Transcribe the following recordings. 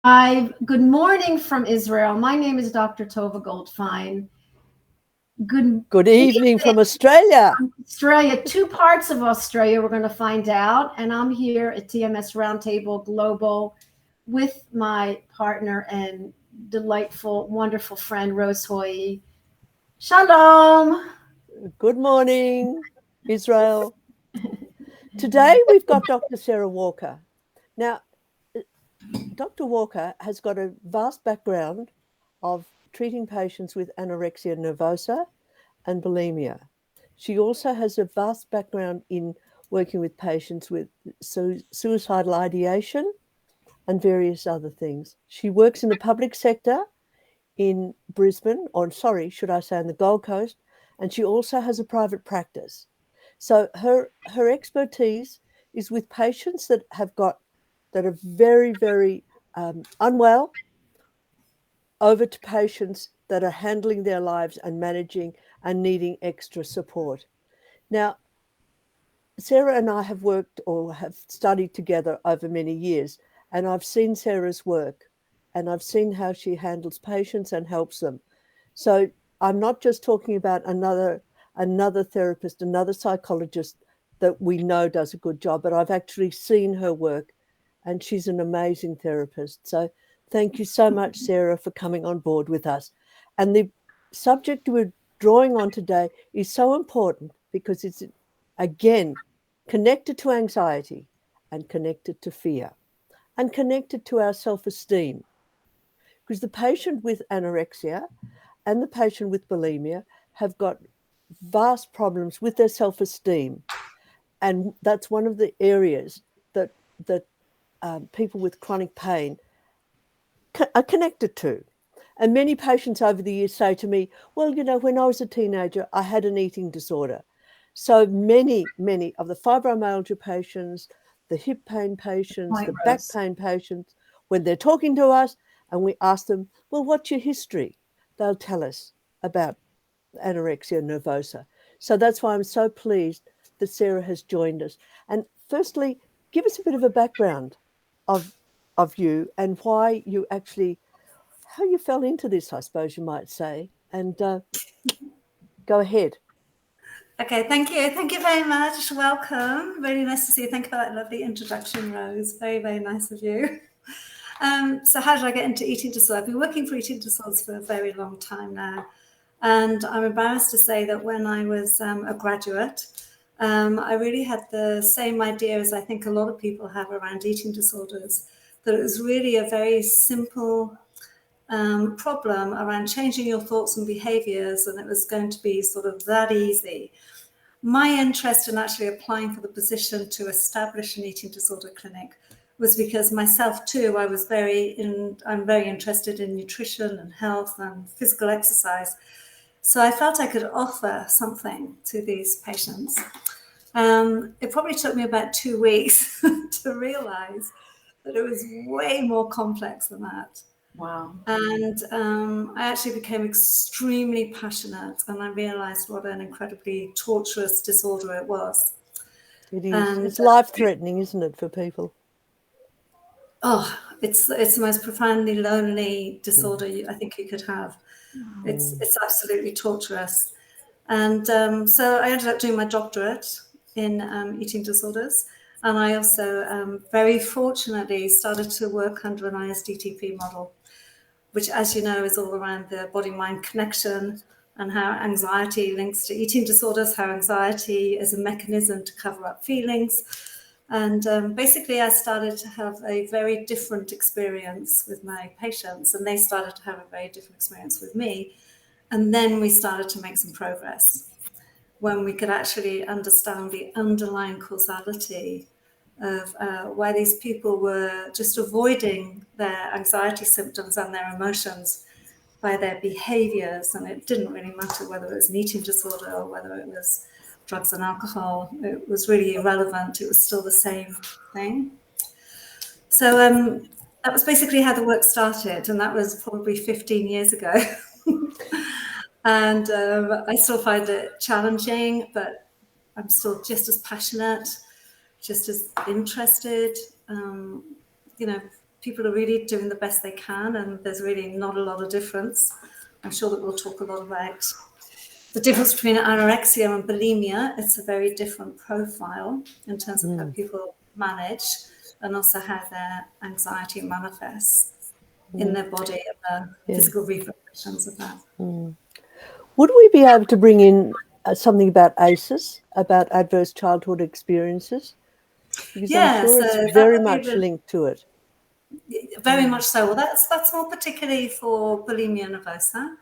Hi, good morning from Israel. My name is Dr. Tova Goldfein. Good evening from Australia. Australia, two parts of Australia we're going to find out. And I'm here at TMS Roundtable Global with my partner and delightful, wonderful friend, Rose Hoy. Shalom. Good morning, Israel. Today we've got Dr. Sarah Walker. Now, Dr. Walker has got a vast background of treating patients with anorexia nervosa and bulimia. She also has a vast background in working with patients with suicidal ideation and various other things. She works in the public sector in Brisbane, or sorry, should I say in the Gold Coast, and she also has a private practice. So her expertise is with patients that are very, very unwell, over to patients that are handling their lives and managing and needing extra support. Now, Sarah and I have worked or have studied together over many years, and I've seen Sarah's work and I've seen how she handles patients and helps them. So I'm not just talking about another therapist, another psychologist that we know does a good job, but I've actually seen her work and she's an amazing therapist. So thank you so much, Sarah, for coming on board with us. And the subject we're drawing on today is so important because it's, again, connected to anxiety and connected to fear and connected to our self-esteem. Because the patient with anorexia and the patient with bulimia have got vast problems with their self-esteem. And that's one of the areas that people with chronic pain are connected to. And many patients over the years say to me, well, when I was a teenager, I had an eating disorder. So many of the fibromyalgia patients, the hip pain patients, the back pain patients, when they're talking to us and we ask them, well, what's your history? They'll tell us about anorexia nervosa. So that's why I'm so pleased that Sarah has joined us. And firstly, give us a bit of a background of you and why you actually, how you fell into this, I suppose you might say, and go ahead. Okay, thank you. Thank you very much. Welcome. Really nice to see you. Thank you for that lovely introduction, Rose. Very, very nice of you. So how did I get into eating disorder? I've been working for eating disorders for a very long time now. And I'm embarrassed to say that when I was a graduate, I really had the same idea as I think a lot of people have around eating disorders, that it was really a very simple problem around changing your thoughts and behaviors, and it was going to be sort of that easy. My interest in actually applying for the position to establish an eating disorder clinic was because myself too, I'm very interested in nutrition and health and physical exercise. So I felt I could offer something to these patients. It probably took me about 2 weeks to realize that it was way more complex than that. Wow. And I actually became extremely passionate, and I realized what an incredibly torturous disorder it was. It is. It's life-threatening, isn't it, for people? Oh, it's the most profoundly lonely disorder I think you could have. It's absolutely torturous. And so I ended up doing my doctorate in eating disorders. And I also very fortunately started to work under an ISTDP model, which, as you know, is all around the body-mind connection and how anxiety links to eating disorders, how anxiety is a mechanism to cover up feelings. And basically, I started to have a very different experience with my patients, and they started to have a very different experience with me. And then we started to make some progress when we could actually understand the underlying causality of why these people were just avoiding their anxiety symptoms and their emotions by their behaviors. And it didn't really matter whether it was an eating disorder or whether it was drugs and alcohol. It was really irrelevant. It was still the same thing. So that was basically how the work started. And that was probably 15 years ago. And I still find it challenging, but I'm still just as passionate, just as interested. people are really doing the best they can, and there's really not a lot of difference. I'm sure that we'll talk a lot about the difference between anorexia and bulimia. It's a very different profile in terms of how people manage, and also how their anxiety manifests in their body and the physical repercussions of that. Would we be able to bring in something about ACEs, about adverse childhood experiences? Because I'm sure it's very much linked to it. Very much so. Well, that's more particularly for bulimia nervosa.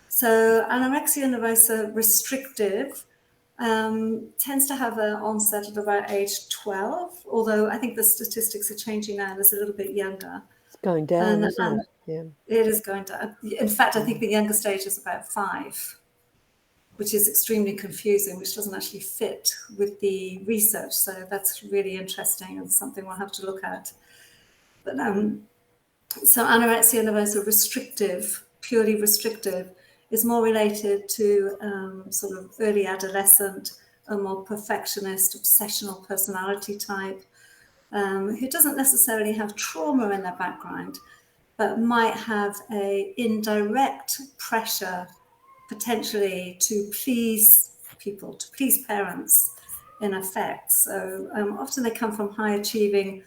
So anorexia nervosa restrictive tends to have an onset at about age 12, although I think the statistics are changing now and it's a little bit younger. It's going down, isn't it? Yeah. It is going down. In fact, I think the youngest age is about 5, which is extremely confusing, which doesn't actually fit with the research. So that's really interesting and something we'll have to look at. But so anorexia nervosa restrictive, purely restrictive, is more related to sort of early adolescent, a more perfectionist, obsessional personality type, who doesn't necessarily have trauma in their background, but might have a indirect pressure potentially to please people, to please parents in effect. So often they come from high achieving,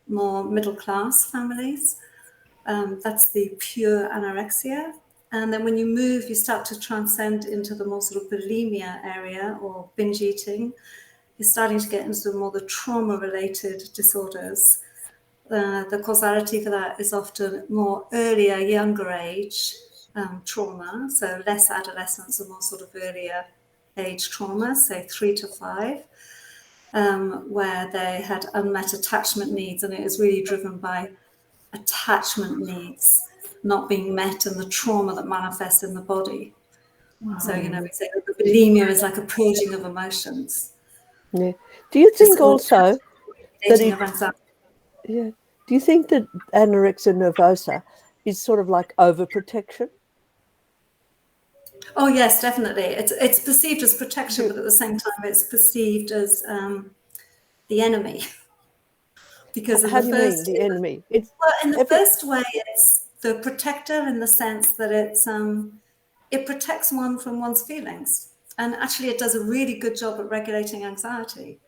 more middle class families. That's the pure anorexia. And then when you move, you start to transcend into the more sort of bulimia area or binge eating. You're starting to get into more the trauma-related disorders. The causality for that is often more earlier, younger age trauma, so less adolescence and more sort of earlier age trauma, say 3 to 5, where they had unmet attachment needs, and it is really driven by attachment needs not being met and the trauma that manifests in the body. Wow. So, we say that the bulimia is like a purging of emotions. Yeah. Do you think also that do you think that anorexia nervosa is sort of like overprotection? Oh yes, definitely. It's perceived as protection, but at the same time, it's perceived as the enemy. Because how do you mean the enemy? Well, in the first way, it's the protector in the sense that it protects one from one's feelings, and actually, it does a really good job at regulating anxiety.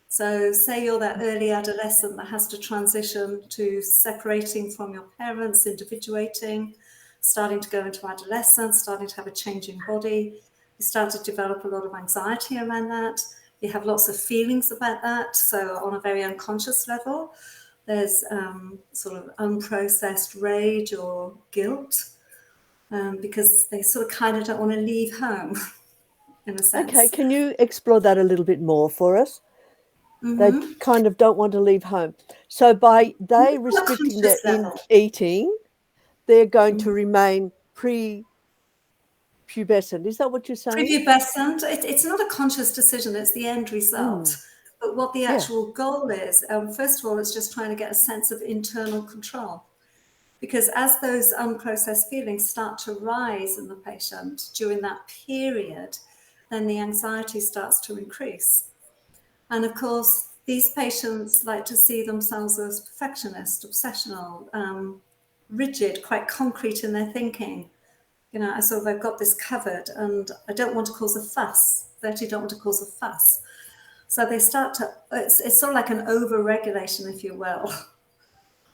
So, say you're that early adolescent that has to transition to separating from your parents, individuating, starting to go into adolescence, starting to have a changing body. You start to develop a lot of anxiety around that. You have lots of feelings about that. So on a very unconscious level, there's sort of unprocessed rage or guilt because they sort of kind of don't want to leave home, in a sense. Okay, can you explore that a little bit more for us? They kind of don't want to leave home. So by they restricting their eating, they're going to remain prepubescent. Is that what you're saying? Prepubescent. It's not a conscious decision. It's the end result. But what the actual goal is, first of all, it's just trying to get a sense of internal control. Because as those unprocessed feelings start to rise in the patient during that period, then the anxiety starts to increase. And of course, these patients like to see themselves as perfectionist, obsessional, rigid, quite concrete in their thinking. I've got this covered and I don't want to cause a fuss. They actually don't want to cause a fuss. So they start to, it's sort of like an over-regulation, if you will,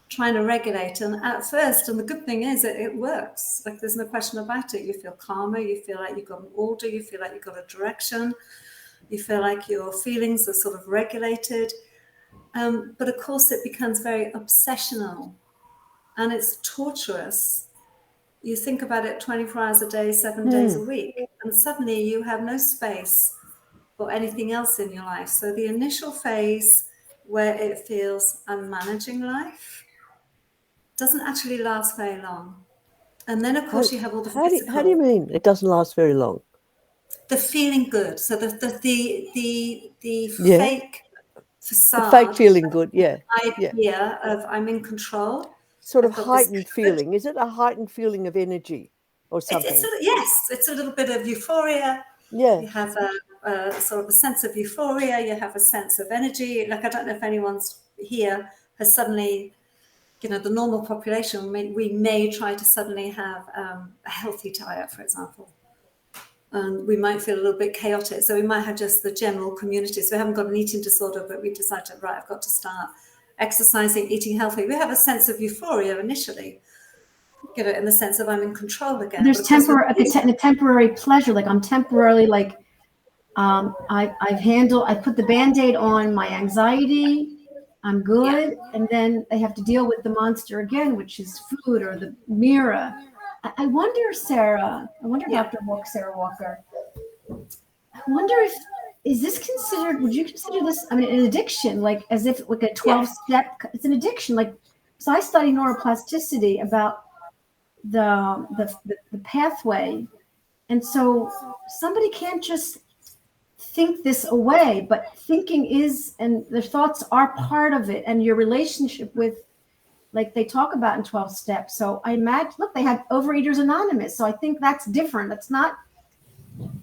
trying to regulate. And at first, and the good thing is it works. Like there's no question about it. You feel calmer, you feel like you've got an order, you feel like you've got a direction, you feel like your feelings are sort of regulated. But of course, it becomes very obsessional and it's torturous. You think about it 24 hours a day, 7 days a week, and suddenly you have no space for anything else in your life. So the initial phase where it feels I'm managing life doesn't actually last very long. And then, of course, you have all the physical. How do you mean it doesn't last very long? The feeling good. So the fake facade. The fake feeling good, idea of I'm in control. Sort of heightened feeling. Is it a heightened feeling of energy or something? It's a little bit of euphoria. Yeah. You have a sort of a sense of euphoria. You have a sense of energy. Like I don't know if anyone's here has suddenly the normal population, we may try to suddenly have a healthy diet, for example. And we might feel a little bit chaotic. So we might have just the general community. So we haven't got an eating disorder, but we decided, right, I've got to start exercising, eating healthy. We have a sense of euphoria initially, in the sense of I'm in control again. There's temporary pleasure. Like I'm temporarily like, I put the Band-Aid on my anxiety. I'm good. And then I have to deal with the monster again, which is food or the mirror. I wonder, Sarah, Dr. Sarah Walker, I wonder would you consider this, an addiction, like as if like a 12-step, it's an addiction. Like, so I study neuroplasticity about the pathway. And so somebody can't just think this away, but thinking is, and the thoughts are part of it, and your relationship with, like they talk about in 12 steps. So I imagine, look, they have Overeaters Anonymous. So I think that's different. That's not.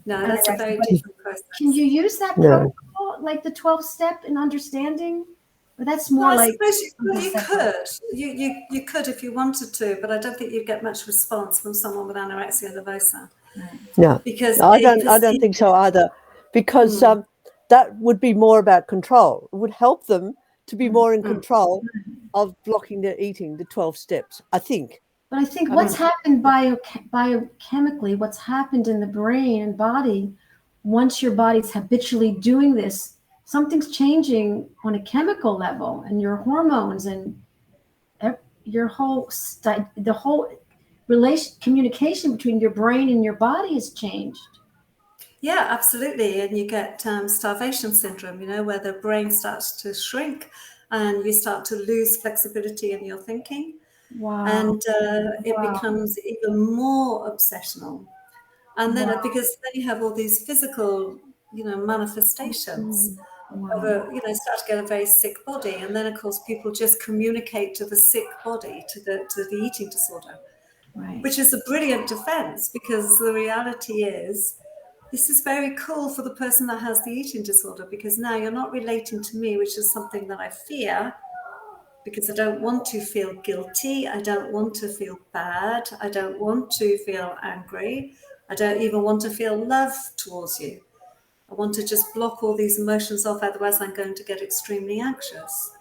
No, that's a very different process. Can you use that protocol, like the 12 step in understanding? But that's more I suppose you could. You could if you wanted to, but I don't think you'd get much response from someone with anorexia nervosa. No, because I don't think so either. Because that would be more about control. It would help them to be more in control of blocking their eating, the 12 steps, I think. But I think what's happened biochemically, what's happened in the brain and body, once your body's habitually doing this, something's changing on a chemical level, and your hormones and your whole communication between your brain and your body has changed. Yeah, absolutely. And you get starvation syndrome, where the brain starts to shrink and you start to lose flexibility in your thinking. Wow. And it becomes even more obsessional. And then because then you have all these physical, manifestations of start to get a very sick body. And then of course people just communicate to the sick body, to the eating disorder, which is a brilliant defense, because the reality is, this is very cool for the person that has the eating disorder, because now you're not relating to me, which is something that I fear, because I don't want to feel guilty. I don't want to feel bad. I don't want to feel angry. I don't even want to feel love towards you. I want to just block all these emotions off, otherwise I'm going to get extremely anxious.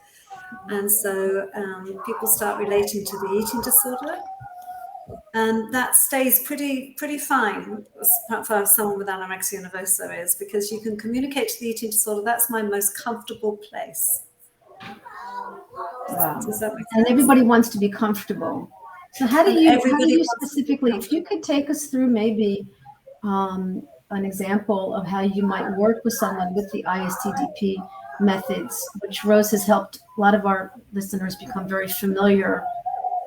And so people start relating to the eating disorder. And that stays pretty fine for someone with anorexia nervosa, is because you can communicate to the eating disorder. That's my most comfortable place. Wow. And everybody wants to be comfortable. So how do you specifically, if you could take us through maybe an example of how you might work with someone with the ISTDP methods, which Rose has helped a lot of our listeners become very familiar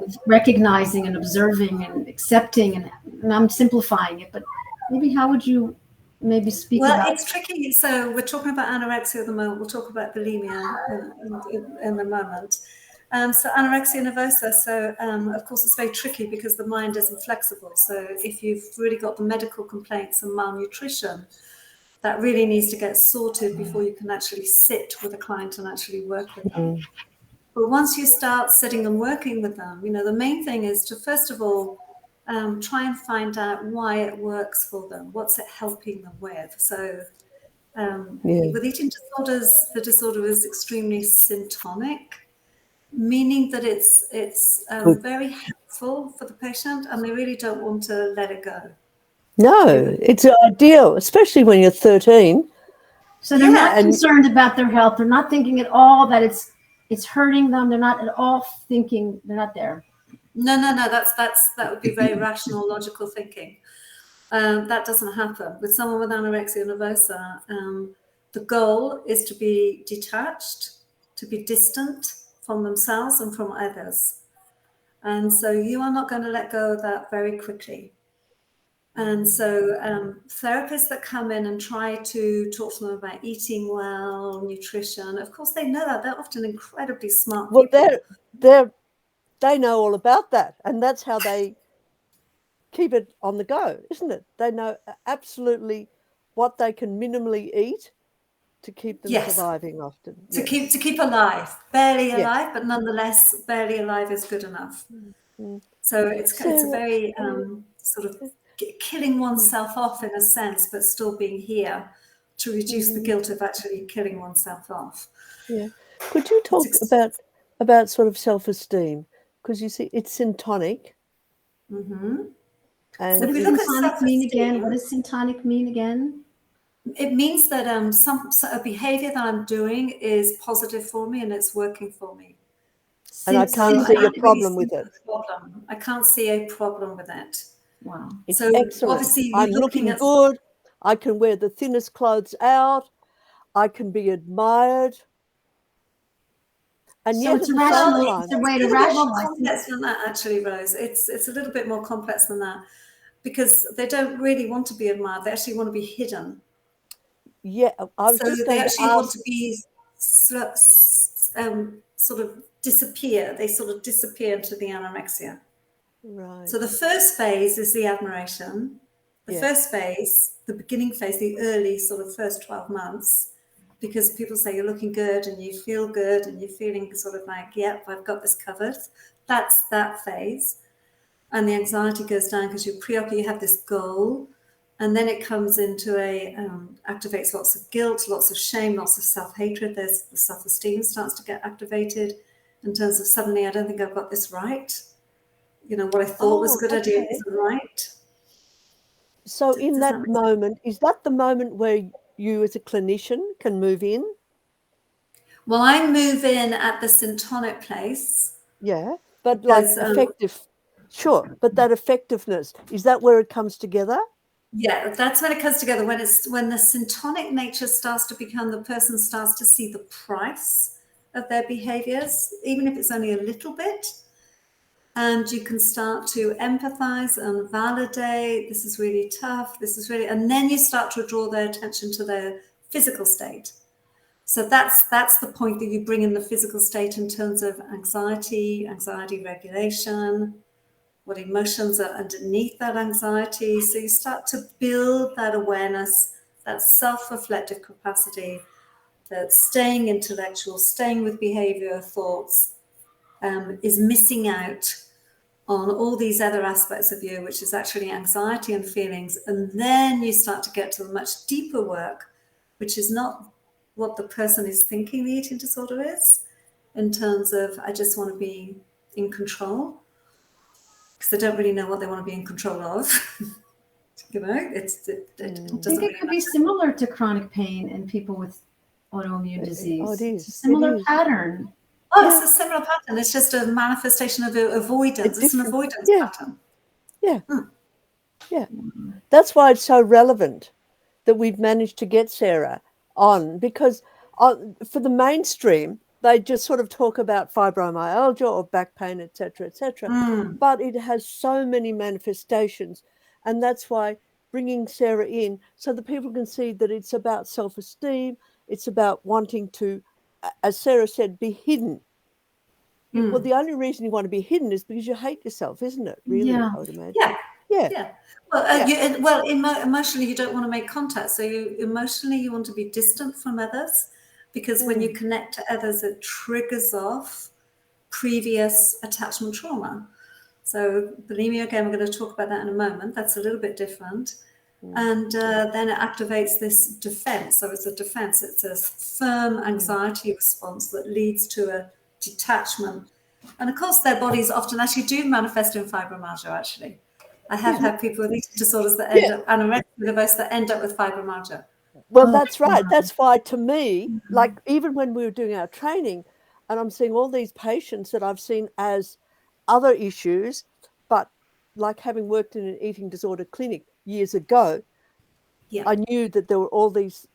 with recognizing and observing and accepting, and I'm simplifying it, but maybe how would you maybe speak about? Well, it's tricky. So we're talking about anorexia at the moment. We'll talk about bulimia in a moment. So anorexia nervosa, so of course it's very tricky because the mind isn't flexible. So if you've really got the medical complaints and malnutrition, that really needs to get sorted before you can actually sit with a client and actually work with them. But once you start sitting and working with them, the main thing is to, first of all, try and find out why it works for them. What's it helping them with? So with eating disorders, the disorder is extremely symptomic, meaning that it's very helpful for the patient, and they really don't want to let it go. No, it's ideal, especially when you're 13. So they're not concerned about their health. They're not thinking at all that it's hurting them. They're not at all thinking, they're not there. No. That would be very rational, logical thinking. That doesn't happen. With someone with anorexia nervosa, the goal is to be detached, to be distant from themselves and from others. And so you are not going to let go of that very quickly. And so therapists that come in and try to talk to them about eating well, nutrition, of course they know that. They're often incredibly smart people. Well, they know all about that, and that's how they keep it on the go, isn't it? They know absolutely what they can minimally eat to keep them Yes. surviving often. To Yes. keep alive, barely Yes. alive, but nonetheless, barely alive is good enough. So it's a very sort of killing oneself off in a sense, but still being here to reduce the guilt of actually killing oneself off. Yeah. Could you talk about sort of self-esteem? Because you see, it's syntonic. Mm-hmm. And what does syntonic mean again? What does syntonic mean again? It means that a behavior that I'm doing is positive for me and it's working for me. And I can't see a problem with it. I can't see a problem with it. Wow. It's so excellent. Obviously I'm looking good. I can wear the thinnest clothes out. I can be admired. And so yet it's a rational, it's a way to rationalize. More complex than that, actually, Rose. It's a little bit more complex than that, because they don't really want to be admired. They actually want to be hidden. Yeah, I was just going to ask. Want to be sort of disappear. They sort of disappear into the anorexia. Right. So the first phase is the admiration. The first phase, the beginning phase, the early sort of first 12 months, because people say you're looking good and you feel good and you're feeling sort of like, yep, I've got this covered. That's that phase. And the anxiety goes down because you're preoccupied, you have this goal. And then it comes into activates lots of guilt, lots of shame, lots of self-hatred. There's the self-esteem starts to get activated in terms of suddenly, I don't think I've got this right. You know, what I thought was a good idea isn't right. So in that moment, is that the moment where you as a clinician can move in? Well, I move in at the syntonic place. Yeah, but because, like effective, sure. But that effectiveness, is that where it comes together? Yeah, that's when it comes together. When the syntonic nature starts to become, the person starts to see the price of their behaviors, even if it's only a little bit. And you can start to empathize and validate, this is really tough, and then you start to draw their attention to their physical state. So that's the point that you bring in the physical state in terms of anxiety regulation, what emotions are underneath that anxiety. So you start to build that awareness, that self-reflective capacity, that staying intellectual, staying with behavior, thoughts, is missing out on all these other aspects of you, which is actually anxiety and feelings. And then you start to get to the much deeper work, which is not what the person is thinking the eating disorder is, in terms of, I just want to be in control, because they don't really know what they want to be in control of. You know, it doesn't I think it could be similar to chronic pain in people with autoimmune disease. Oh, it is. It's a similar pattern. Oh, it's a similar pattern. It's just a manifestation of avoidance. It's an avoidance pattern. Yeah. Yeah. That's why it's so relevant that we've managed to get Sarah on, because for the mainstream, they just sort of talk about fibromyalgia or back pain, etc., etc. But it has so many manifestations, and that's why bringing Sarah in so that people can see that it's about self-esteem, it's about wanting to, as Sarah said, be hidden. Well, the only reason you want to be hidden is because you hate yourself, isn't it? Really, I would imagine. Yeah. Well, emotionally, you don't want to make contact. So emotionally, you want to be distant from others, because when you connect to others, it triggers off previous attachment trauma. So bulimia, again, we're going to talk about that in a moment. That's a little bit different. And then it activates this defense. So it's a defense. It's a firm anxiety response that leads to a detachment. And of course, their bodies often actually do manifest in fibromyalgia, actually. I have had people with eating disorders that end up, anorexia nervosa, that end up with fibromyalgia. Well, that's right. That's why, to me, like even when we were doing our training, and I'm seeing all these patients that I've seen as other issues, but like having worked in an eating disorder clinic years ago, I knew that there were all these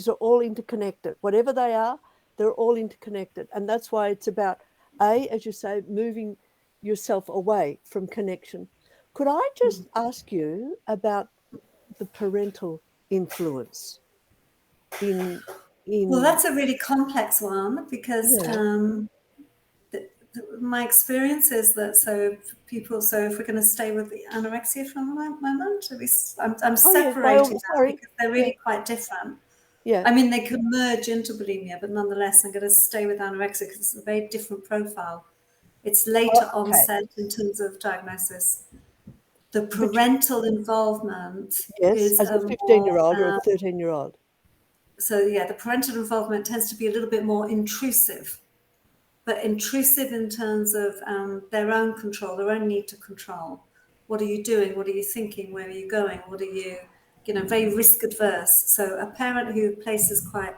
are all interconnected. Whatever they are, they're all interconnected. And that's why it's about, as you say, moving yourself away from connection. Could I just ask you about the parental influence in well, that's a really complex one, because my experience is that so if we're going to stay with the anorexia for a moment, I'm separating that because they're really quite different. Yeah. I mean, they could merge into bulimia, but nonetheless, I'm going to stay with anorexia because it's a very different profile. It's later onset in terms of diagnosis. The parental involvement Yes, is as a 15-year-old or a 13-year-old. So yeah, the parental involvement tends to be a little bit more intrusive, but intrusive in terms of their own control, their own need to control. What are you doing? What are you thinking? Where are you going? What are you, very risk adverse. So a parent who places quite,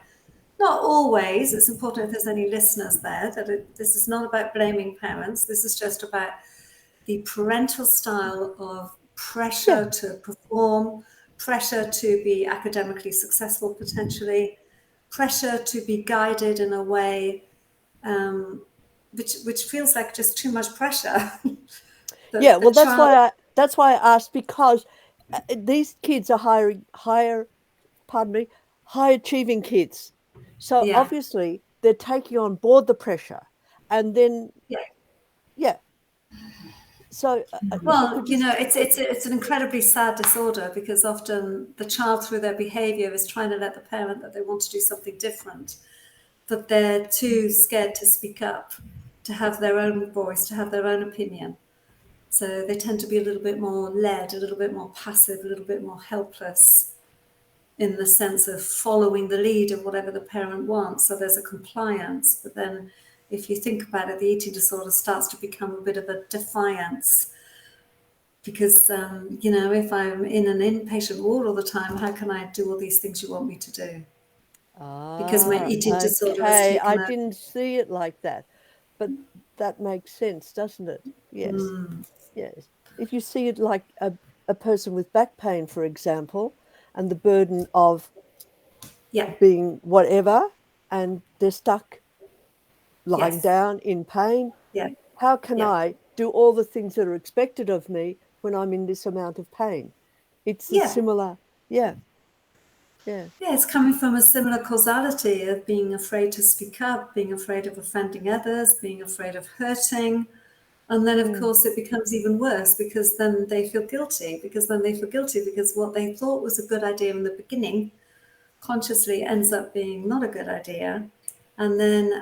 not always, it's important if there's any listeners there, that this is not about blaming parents. This is just about the parental style of pressure to perform, pressure to be academically successful potentially, pressure to be guided in a way which feels like just too much pressure. Well, that's why I asked, because these kids are high achieving kids. So Yeah. obviously they're taking on board the pressure, and then So well, it's an incredibly sad disorder, because often the child, through their behavior, is trying to let the parent that they want to do something different, but they're too scared to speak up, to have their own voice, to have their own opinion. So they tend to be a little bit more led, a little bit more passive, a little bit more helpless, in the sense of following the lead of whatever the parent wants. So there's a compliance. But then if you think about it, the eating disorder starts to become a bit of a defiance. Because, if I'm in an inpatient ward all the time, how can I do all these things you want me to do? Because my eating disorder has taken I didn't see it like that. But that makes sense, doesn't it? Yes. Yes. If you see it like a person with back pain, for example, and the burden of being whatever, and they're stuck lying down in pain. How can I do all the things that are expected of me when I'm in this amount of pain? It's a similar, Yeah, it's coming from a similar causality of being afraid to speak up, being afraid of offending others, being afraid of hurting. And then, of course, it becomes even worse, because then they feel guilty, because what they thought was a good idea in the beginning consciously ends up being not a good idea. And then,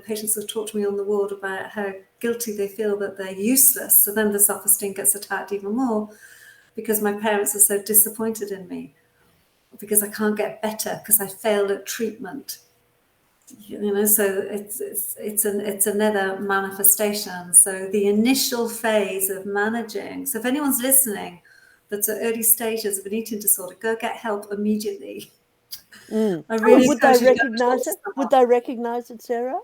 patients have talked to me on the ward about how guilty they feel that they're useless. So then the self-esteem gets attacked even more, because my parents are so disappointed in me, because I can't get better, because I failed at treatment. So it's another manifestation. So the initial phase of managing. So if anyone's listening that's at early stages of an eating disorder, go get help immediately. Would they recognize it? Would they recognize it, Sarah?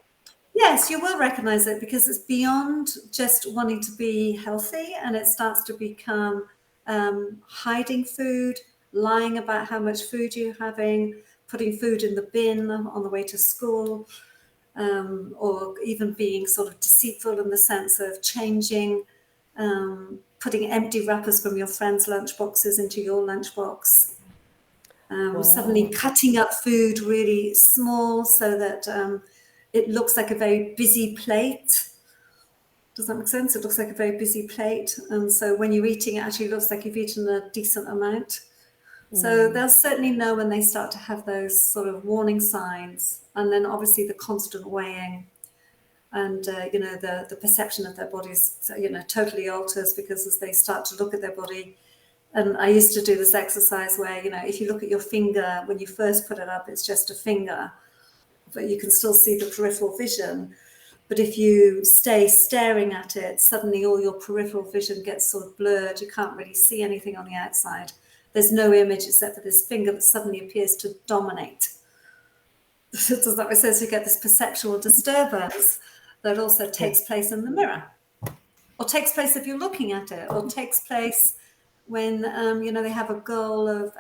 Yes, you will recognize it, because it's beyond just wanting to be healthy, and it starts to become hiding food, lying about how much food you're having, putting food in the bin on the way to school, or even being sort of deceitful in the sense of changing, putting empty wrappers from your friends' lunch boxes into your lunchbox. Suddenly cutting up food really small so that it looks like a very busy plate. Does that make sense? It looks like a very busy plate. And so when you're eating, it actually looks like you've eaten a decent amount. So they'll certainly know when they start to have those sort of warning signs. And then obviously the constant weighing, and the perception of their bodies, totally alters, because as they start to look at their body. And I used to do this exercise where, if you look at your finger, when you first put it up, it's just a finger, but you can still see the peripheral vision. But if you stay staring at it, suddenly all your peripheral vision gets sort of blurred. You can't really see anything on the outside. There's no image except for this finger that suddenly appears to dominate. Does that make sense? You get this perceptual disturbance that also takes place in the mirror, or takes place if you're looking at it, or takes place when they have a goal of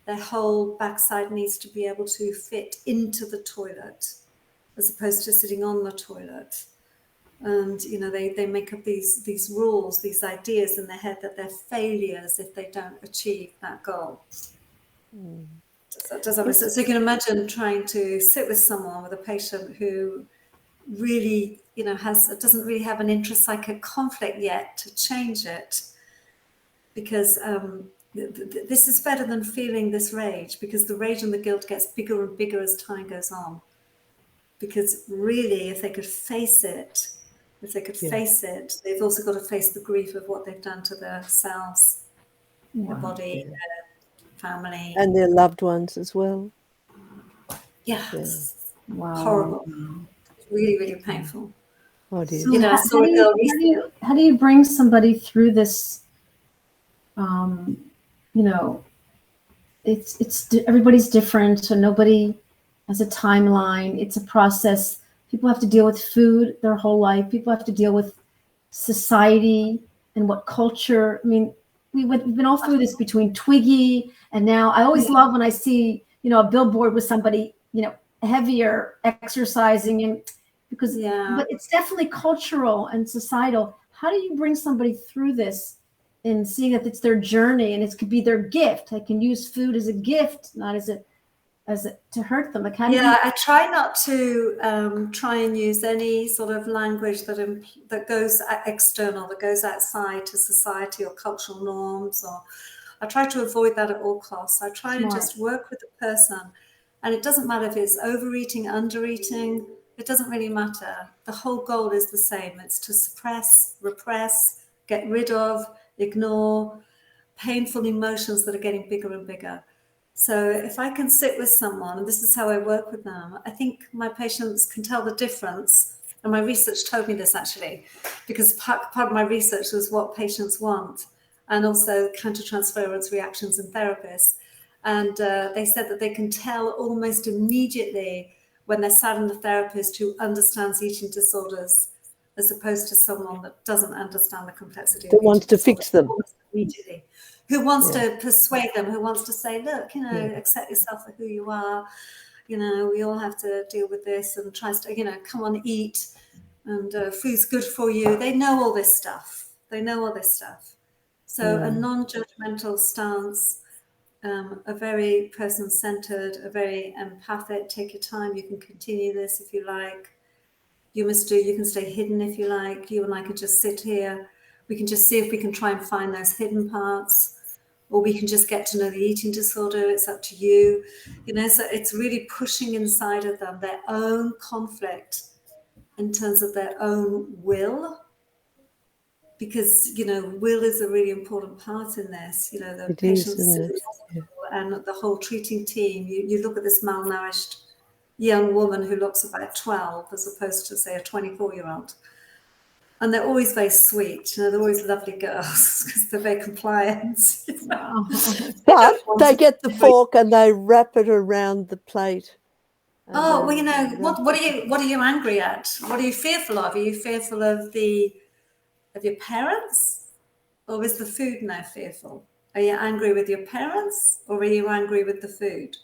their whole backside needs to be able to fit into the toilet, as opposed to sitting on the toilet. And they make up these rules, these ideas in their head that they're failures if they don't achieve that goal. Does that make sense? So you can imagine trying to sit with someone, with a patient who really doesn't really have an intrapsychic conflict yet to change it, because this is better than feeling this rage, because the rage and the guilt gets bigger and bigger as time goes on. Because really, if they could face it, they've also got to face the grief of what they've done to themselves, their body, their family. And their loved ones as well. Yeah. Wow. Horrible. Really, really painful. Oh dear. So how do you bring somebody through this? It's everybody's different, so nobody has a timeline. It's a process. People have to deal with food their whole life. People have to deal with society and what culture. I mean, we've been all through this between Twiggy and now. I always love when I see, a billboard with somebody, heavier exercising, and but it's definitely cultural and societal. How do you bring somebody through this and seeing that it's their journey and it could be their gift? I can use food as a gift, not as to hurt them. Like, I try not to try and use any sort of language that goes external, that goes outside to society or cultural norms, or I try to avoid that at all costs. I try to just work with the person, and it doesn't matter if it's overeating, undereating, it doesn't really matter. The whole goal is the same. It's to suppress, repress, get rid of, ignore painful emotions that are getting bigger and bigger. So if I can sit with someone, and this is how I work with them, I think my patients can tell the difference. And my research told me this, actually, because part of my research was what patients want, and also countertransference reactions in therapists. And they said that they can tell almost immediately when they're sat in a therapist who understands eating disorders, as opposed to someone that doesn't understand the complexity. That wants to fix them. Immediately. Who wants to persuade them, who wants to say, look, accept yourself for who you are. We all have to deal with this, and tries to, come on, eat, and food's good for you. They know all this stuff. So a non-judgmental stance, a very person-centered, a very empathic, take your time, you can continue this if you like. You can stay hidden if you like. You and I can just sit here. We can just see if we can try and find those hidden parts, or we can just get to know the eating disorder. It's up to you. So it's really pushing inside of them their own conflict in terms of their own will, because, will is a really important part in this. The patients and the whole treating team, you look at this malnourished young woman who looks about 12 as opposed to, say, a 24-year-old. And they're always very sweet, they're always lovely girls because they're very compliant. But they get the fork and they wrap it around the plate. Oh, well, what are you angry at? What are you fearful of? Are you fearful of your parents, or is the food now fearful? Are you angry with your parents, or are you angry with the food?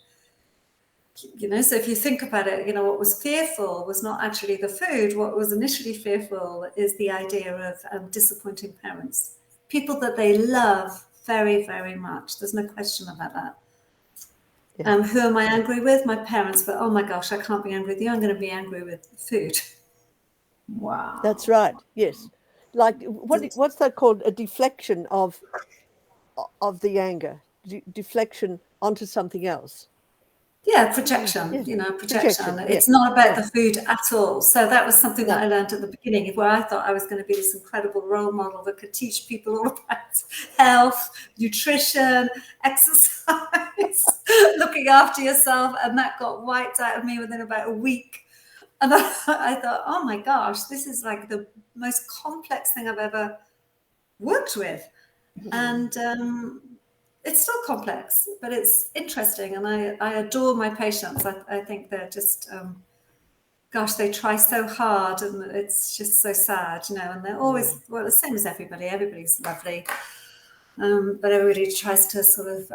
So if you think about it, what was fearful was not actually the food. What was initially fearful is the idea of disappointing parents, people that they love very, very much. There's no question about that. Yeah. Who am I angry with? My parents. But oh my gosh, I can't be angry with you. I'm going to be angry with food. Wow. That's right. Yes. Like what's that called? A deflection of the anger. Deflection onto something else. Yeah, projection, projection. It's not about the food at all. So that was something that I learned at the beginning, where I thought I was going to be this incredible role model that could teach people all about health, nutrition, exercise, looking after yourself. And that got wiped out of me within about a week. And I thought, oh my gosh, this is like the most complex thing I've ever worked with. And it's still complex, but it's interesting, and I adore my patients. I think they're just, they try so hard, and it's just so sad, and they're always, well, the same as everybody. Everybody's lovely, but everybody tries to sort of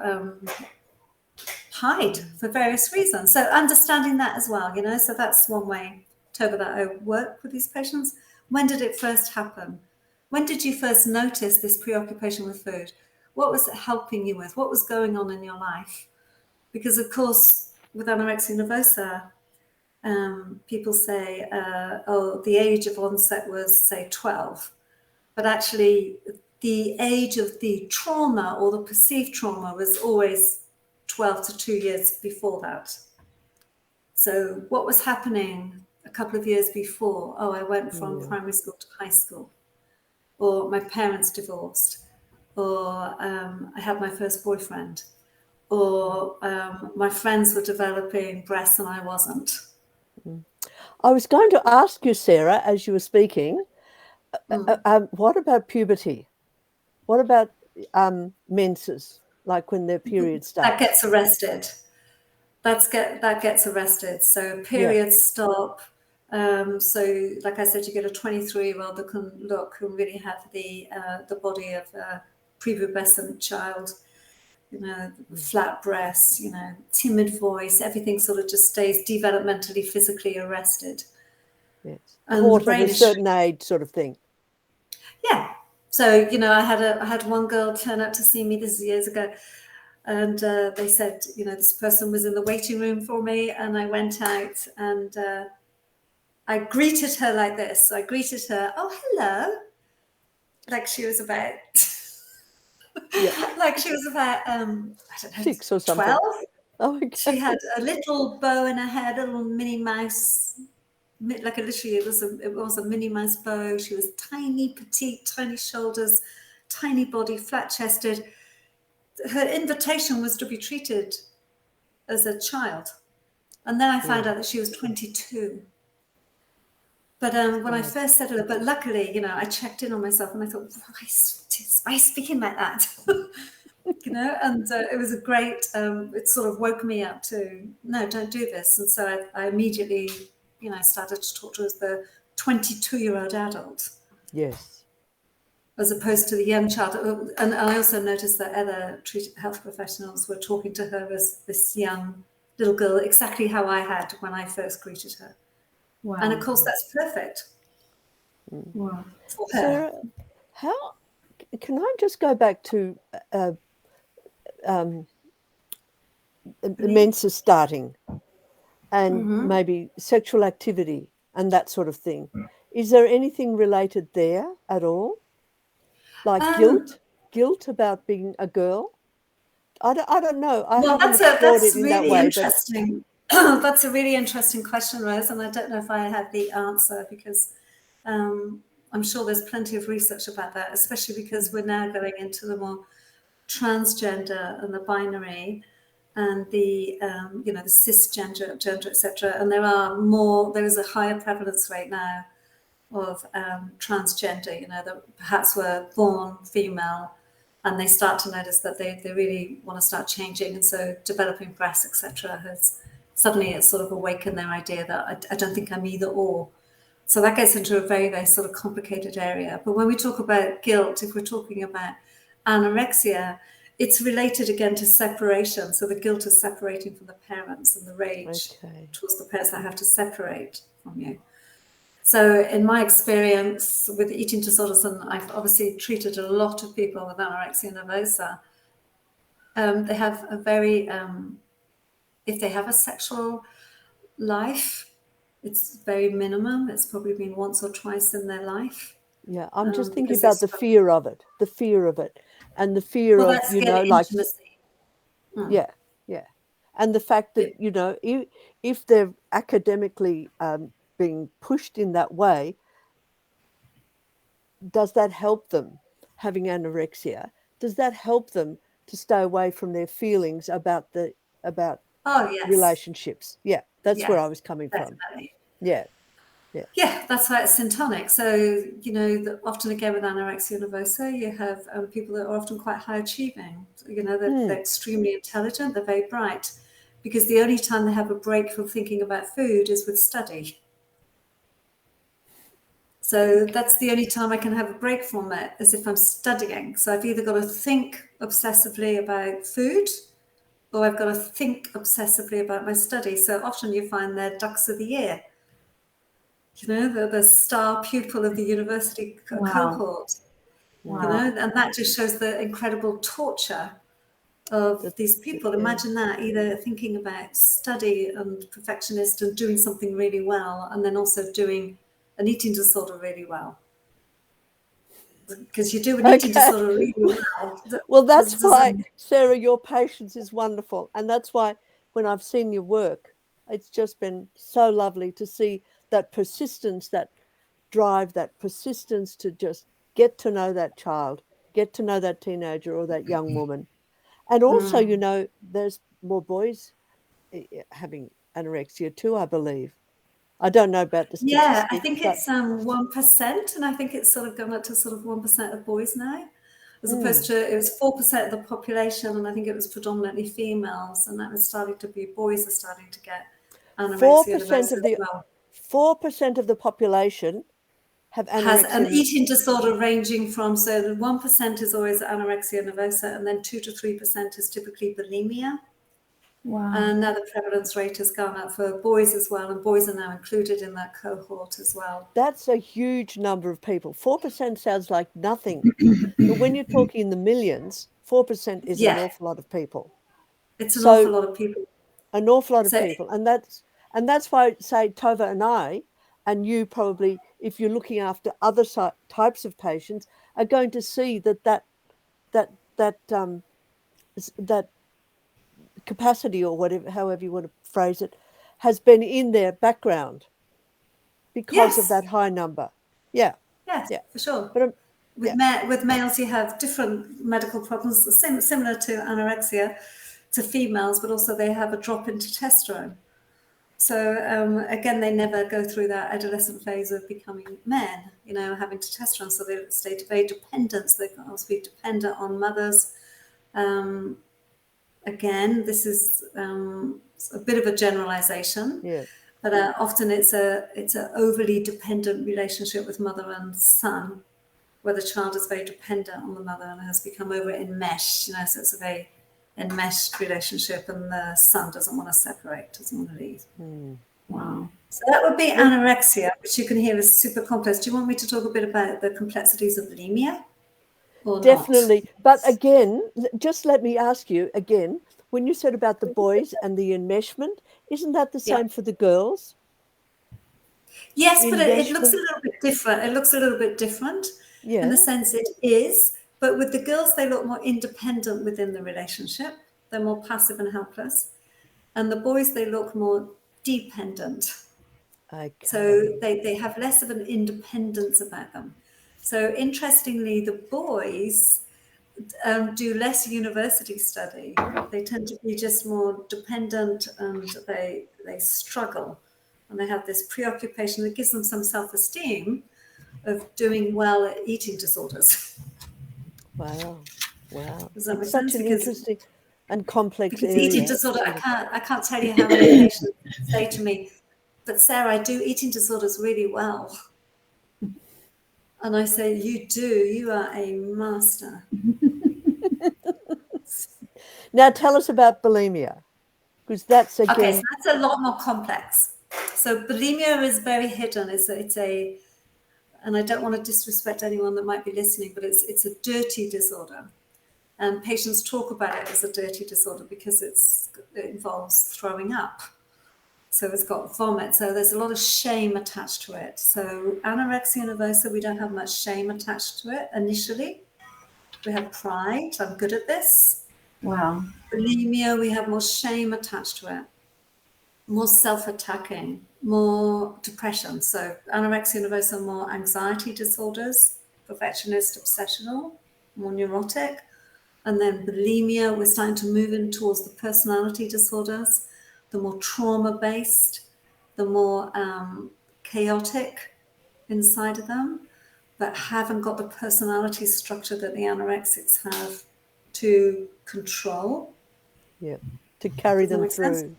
hide for various reasons. So understanding that as well, so that's one way, Toba, that I work with these patients. When did it first happen? When did you first notice this preoccupation with food? What was it helping you with? What was going on in your life? Because, of course, with anorexia nervosa, people say, the age of onset was, say, 12. But actually, the age of the trauma or the perceived trauma was always 12 to 2 years before that. So what was happening a couple of years before? Oh, I went from primary school to high school, or my parents divorced, or I had my first boyfriend, or my friends were developing breasts and I wasn't. I was going to ask you, Sarah, as you were speaking, what about puberty? What about menses, like when their period starts? That gets arrested. That gets arrested. So periods stop. So, like I said, you get a 23-year-old that can really have the body of a prepubescent child. You know, flat breasts. You know, timid voice. Everything sort of just stays developmentally, physically arrested. Yes, And caught at a certain age, sort of thing. Yeah. So, you know, I had one girl turn up to see me. This is years ago. And they said, you know, this person was in the waiting room for me, and I went out and I greeted her like this. I greeted her, oh, hello, like she was about, like she was about, I don't know, 6 or something. 12. Oh, okay. She had a little bow in her hair, a little Minnie Mouse, like literally it was a Minnie Mouse bow. She was tiny, petite, tiny shoulders, tiny body, flat chested. Her invitation was to be treated as a child. And then I found out that she was 22. But when I first said it, but luckily, you know, I checked in on myself and I thought, why is I speaking like that? You know, and it was a great, it sort of woke me up to, no, don't do this. And so I immediately, you know, started to talk to her as the 22-year-old adult. Yes. As opposed to the young child. And I also noticed that other health professionals were talking to her as this young little girl, exactly how I had when I first greeted her. Wow. And of course, that's perfect. Wow. For her. Sarah, how can I just go back to menses starting and maybe sexual activity and that sort of thing? Is there anything related there at all? Like guilt about being a girl? I don't know. I haven't explored it in that way. Interesting. That's a really interesting question, Rose, and I don't know if I have the answer because I'm sure there's plenty of research about that, especially because we're now going into the more transgender and the binary and the you know, the cisgender, gender, etc. And there is a higher prevalence rate now of transgender, you know, that perhaps were born female and they start to notice that they really want to start changing, and so developing breasts, etc. has suddenly it's sort of awakened their idea that I don't think I'm either or. So that gets into a very, very sort of complicated area. But when we talk about guilt, if we're talking about anorexia, it's related again to separation. So the guilt is separating from the parents and the rage towards the parents that have to separate from you. So in my experience with eating disorders, and I've obviously treated a lot of people with anorexia nervosa, they have a very, if they have a sexual life, it's very minimum. It's probably been once or twice in their life. Yeah, I'm just thinking about the fear of it, and the fear of, you know, like, yeah, and the fact that, you know, if they're academically being pushed in that way, does that help them having anorexia? Does that help them to stay away from their feelings about relationships? Yeah, that's where I was coming from. Yeah. Yeah, that's why it's syntonic. So, you know, often again with anorexia nervosa, you have people that are often quite high achieving. You know, they're extremely intelligent, they're very bright, because the only time they have a break from thinking about food is with study. So that's the only time I can have a break from it, is if I'm studying. So I've either got to think obsessively about food, or I've got to think obsessively about my study. So often you find they're ducks of the year. You know, the star pupil of the university cohort. Wow. You know, and that just shows the incredible torture of these people. Imagine that, either thinking about study and perfectionist and doing something really well, and then also doing an eating disorder really well. because you do an eating disorder really well. Well, that's why, Sarah, your patience is wonderful. And that's why when I've seen your work, it's just been so lovely to see that persistence, that drive, that persistence to just get to know that child, get to know that teenager or that young woman. And also, you know, there's more boys having anorexia too, I believe. I don't know about the statistics. Yeah, I think it's 1%, and I think it's sort of gone up to sort of 1% of boys now, as opposed to it was 4% of the population, and I think it was predominantly females, and that was starting to be boys are starting to get anorexia nervosa as well. 4% of the population have anorexia. Has an eating disorder ranging from, so 1% is always anorexia nervosa, and then 2 to 3% is typically bulimia. Wow. And now the prevalence rate has gone up for boys as well, and boys are now included in that cohort as well. That's a huge number of people. 4% sounds like nothing, but when you're talking in the millions, 4% is an awful lot of people. It's an awful lot of people. An awful lot of people, and that's why, say, Tova and I, and you probably, if you're looking after other types of patients, are going to see that capacity, or whatever, however you want to phrase it, has been in their background because of that high number. Yes, for sure. But with males, you have different medical problems, similar to anorexia, to females, but also they have a drop in testosterone. So again, they never go through that adolescent phase of becoming men, you know, having testosterone. So they stay very dependent. So they can also be dependent on mothers. Again, this is a bit of a generalization, but often it's an overly dependent relationship with mother and son, where the child is very dependent on the mother and has become over enmeshed, you know, so it's a very enmeshed relationship, and the son doesn't want to separate, doesn't want to leave. Wow. So that would be anorexia, which you can hear is super complex. Do you want me to talk a bit about the complexities of bulimia? Definitely. But again, just let me ask you again, when you said about the boys and the enmeshment, isn't that the same for the girls? Yes, but it looks a little bit different. It looks a little bit different in the sense it is. But with the girls, they look more independent within the relationship. They're more passive and helpless. And the boys, they look more dependent. So they have less of an independence about them. So interestingly, the boys do less university study. They tend to be just more dependent, and they struggle. And they have this preoccupation that gives them some self-esteem of doing well at eating disorders. Wow. Does that make It's sense? such an interesting and complex because area. Eating disorder, I can't tell you how many patients say to me, but Sarah, I do eating disorders really well. And I say, you do, you are a master. Now tell us about bulimia, because that's again... Okay, so that's a lot more complex. So bulimia is very hidden. It's a, and I don't want to disrespect anyone that might be listening, but it's a dirty disorder. And patients talk about it as a dirty disorder because it involves throwing up. So it's got vomit. So there's a lot of shame attached to it. So anorexia nervosa, we don't have much shame attached to it initially. We have pride. I'm good at this. Wow. Bulimia, we have more shame attached to it, more self-attacking, more depression. So anorexia nervosa, more anxiety disorders, perfectionist, obsessional, more neurotic. And then bulimia, we're starting to move in towards the personality disorders, the more trauma-based, the more chaotic inside of them, but haven't got the personality structure that the anorexics have to control. Yeah, to carry them through.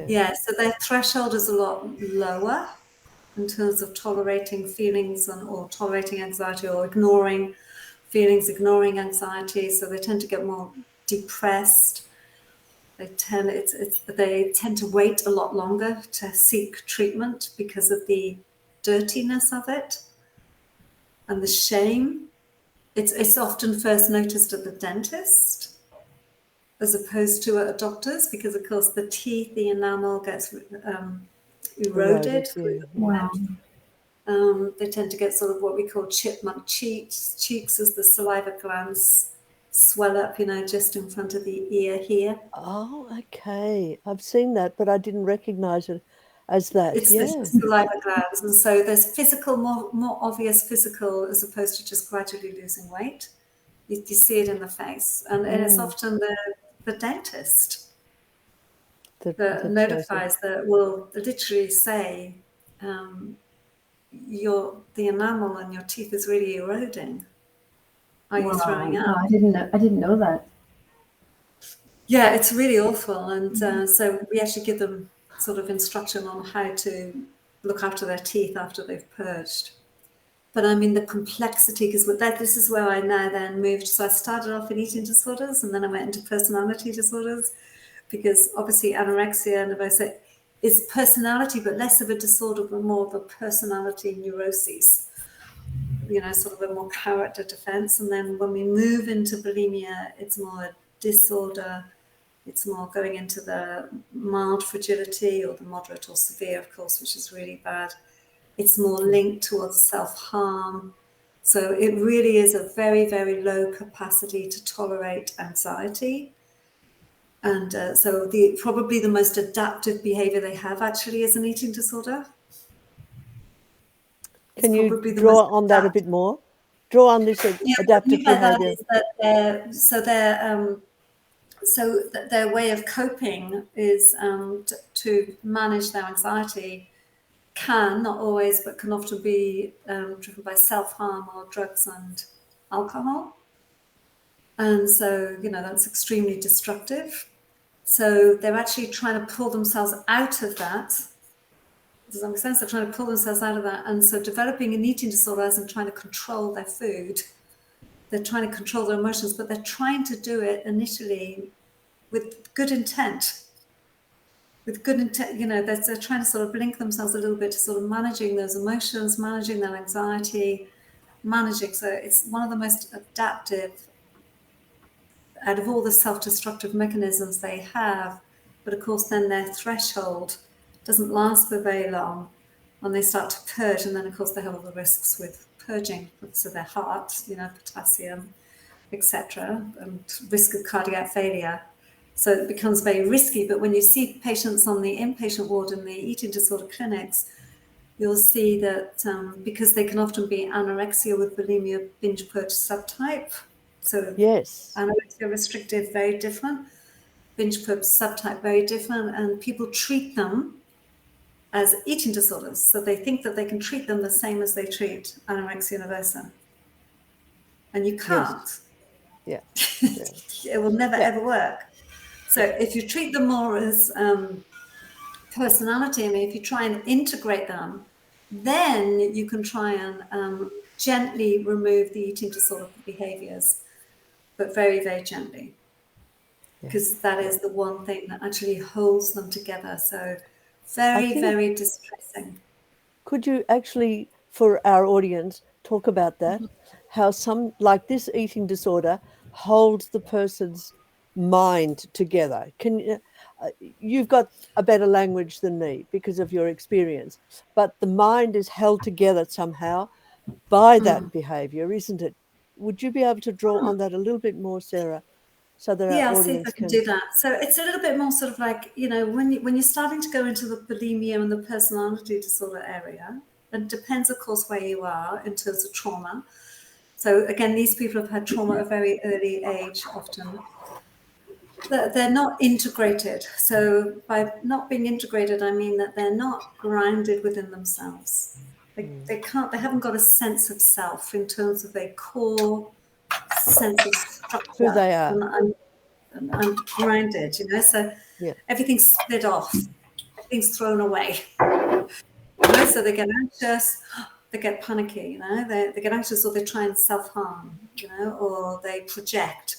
Yeah, so their threshold is a lot lower in terms of tolerating feelings or tolerating anxiety, or ignoring feelings, ignoring anxiety. So they tend to get more depressed. They tend to wait a lot longer to seek treatment because of the dirtiness of it and the shame. It's often first noticed at the dentist as opposed to at a doctor's, because of course the teeth, the enamel gets eroded. Wow. They tend to get sort of what we call chipmunk cheeks. Cheeks as the saliva glands swell up, just in front of the ear here. Oh, okay. I've seen that, but I didn't recognize it as that. It's Yeah. the saliva glands. And so there's physical, more obvious physical, as opposed to just gradually losing weight. You see it in the face. And it's often the dentist that notifies, that will literally say, the enamel on your teeth is really eroding. Are you throwing up? No, I didn't know that. Yeah, it's really awful. And so we actually give them sort of instruction on how to look after their teeth after they've purged. But I mean, the complexity, because this is where I now then moved. So I started off in eating disorders, and then I went into personality disorders, because obviously anorexia nervosa is personality, but less of a disorder, but more of a personality neuroses. Sort of a more character defense. And then when we move into bulimia, it's more a disorder. It's more going into the mild fragility, or the moderate or severe, of course, which is really bad. It's more linked towards self-harm. So it really is a very, very low capacity to tolerate anxiety. And so probably the most adaptive behavior they have actually is an eating disorder. Can you draw on that a bit more? Draw on this adaptive behavior. Their way of coping is to manage their anxiety. Not always, but can often be driven by self-harm or drugs and alcohol. And so, that's extremely destructive. So they're actually trying to pull themselves out of that. Does that make sense? They're trying to pull themselves out of that. And so developing an eating disorder isn't trying to control their food. They're trying to control their emotions, but they're trying to do it initially with good intent. They're trying to sort of link themselves a little bit to sort of managing those emotions, managing their anxiety, So it's one of the most adaptive out of all the self-destructive mechanisms they have. But of course, then their threshold doesn't last for very long when they start to purge. And then, of course, they have all the risks with purging. So their heart, potassium, etc., and risk of cardiac failure. So it becomes very risky. But when you see patients on the inpatient ward in the eating disorder clinics, you'll see that because they can often be anorexia with bulimia binge purge subtype. So yes, anorexia restrictive, very different. Binge purge subtype, very different. And people treat them as eating disorders. So they think that they can treat them the same as they treat anorexia nervosa. And you can't. Yes. It will never, ever work. So if you treat them more as personality, if you try and integrate them, then you can try and gently remove the eating disorder behaviors, but very, very gently, because that is the one thing that actually holds them together. So very, very distressing. Could you actually, for our audience, talk about that? How like this eating disorder holds the person's mind together. You've got a better language than me because of your experience, but the mind is held together somehow by that behavior, isn't it? Would you be able to draw on that a little bit more, Sarah, so that our I'll audience see if I can do that. So it's a little bit more sort of like, when you're starting to go into the bulimia and the personality disorder area, it depends, of course, where you are in terms of trauma. So again, these people have had trauma at a very early age often. They're not integrated. So by not being integrated, I mean that they're not grounded within themselves. They haven't got a sense of self in terms of a core sense of structure. who they are. And grounded, so everything's split off, everything's thrown away. So they get anxious, they get panicky, they get anxious, or they try and self-harm, or they project.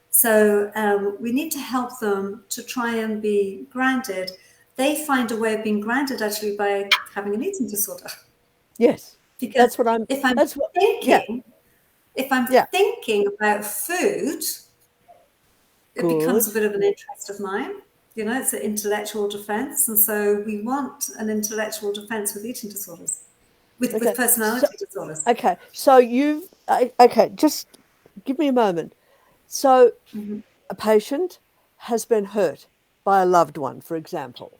So we need to help them to try and be grounded. They find a way of being grounded actually by having an eating disorder. Yes, because that's what I'm. If I'm thinking about food, it becomes a bit of an interest of mine. It's an intellectual defense. And so we want an intellectual defense with eating disorders. with personality disorders. Okay, so okay, just give me a moment. So a patient has been hurt by a loved one, for example.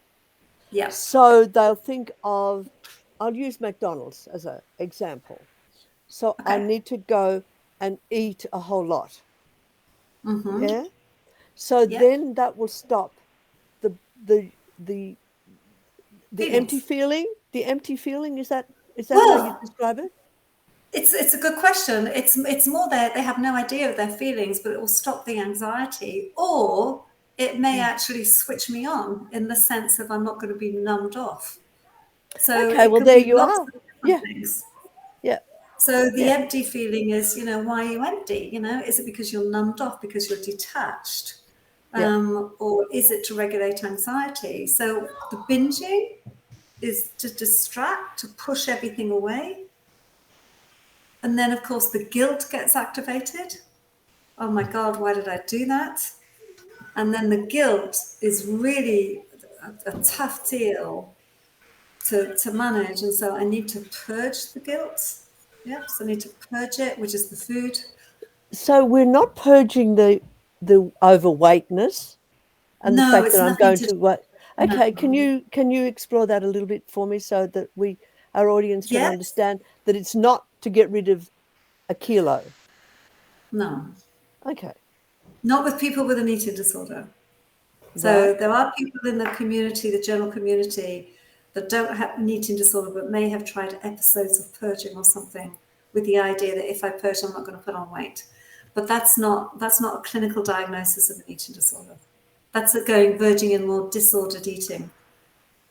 Yeah. So they'll think of, I'll use McDonald's as an example. So I Okay. need to go and eat a whole lot. Mm-hmm. Yeah. So Yeah. then that will stop the the the the empty Feelings. feeling. The empty feeling, is that how you Well, describe it? it's a good question. It's more that they have no idea of their feelings, but it will stop the anxiety, or it may actually switch me on in the sense of I'm not going to be numbed off. So Okay, it well could there be you lots are. of different Yeah, things. yeah, So the yeah, empty feeling is, why are you empty? Is it because you're numbed off, because you're detached? yeah. Or is it to regulate anxiety? So the binging is to distract, to push everything away. And then, of course, the guilt gets activated. Oh my God, why did I do that? And then the guilt is really a tough deal to manage. And so I need to purge the guilt. Yep, so I need to purge it, which is the food. So we're not purging the overweightness and the No, fact that it's I'm nothing going to to what? no. Okay, can you explore that a little bit for me so that our audience can Yes, understand that it's not to get rid of a kilo? no. Okay, Not with people with an eating disorder. So right. there are people in the community, the general community, that don't have an eating disorder but may have tried episodes of purging or something with the idea that if I purge, I'm not going to put on weight. But that's not a clinical diagnosis of an eating disorder. That's verging in more disordered eating,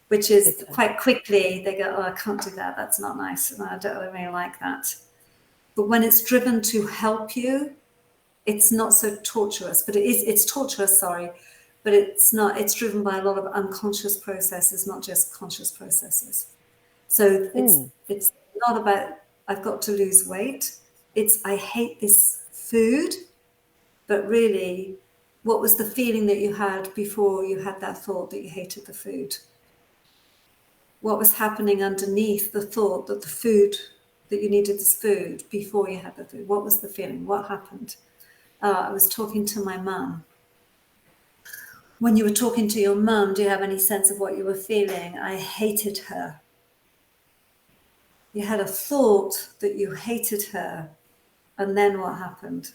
which is Okay. quite quickly they go, oh, I can't do that. That's not nice. And I don't really like that. But when it's driven to help you, it's not so torturous, but it's torturous, sorry, but it's not, it's driven by a lot of unconscious processes, not just conscious processes. So it's not about I've got to lose weight. It's I hate this food, but really, what was the feeling that you had before you had that thought that you hated the food? What was happening underneath the thought that the food, that you needed this food before you had the food? What was the feeling? What happened? I was talking to my mum. When you were talking to your mum, do you have any sense of what you were feeling? I hated her. You had a thought that you hated her, and then what happened?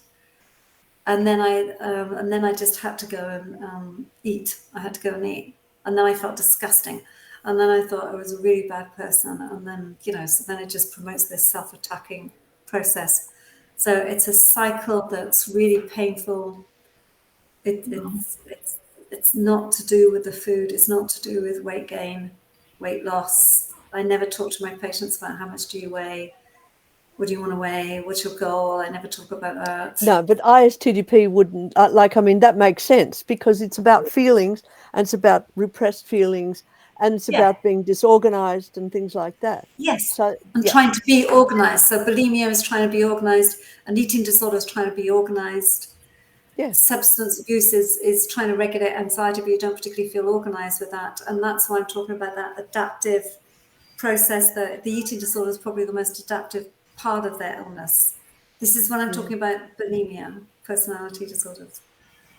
And then I just had to go and eat. I had to go and eat, and then I felt disgusting, and then I thought I was a really bad person, and then so then it just promotes this self-attacking process. So it's a cycle that's really painful. It's not to do with the food. It's not to do with weight gain, weight loss. I never talk to my patients about how much do you weigh, what do you want to weigh, what's your goal. I never talk about that. No, but ISTDP wouldn't I mean that makes sense because it's about feelings and it's about repressed feelings and it's Yeah. about being disorganized and things like that. Yes. So And yeah, trying to be organized. So bulimia is trying to be organized, and eating disorder is trying to be organized. yeah. Substance abuse is trying to regulate anxiety, but you don't particularly feel organized with that. And that's why I'm talking about that adaptive process. That the eating disorder is probably the most adaptive part of their illness. This is when I'm talking about bulimia, personality disorders,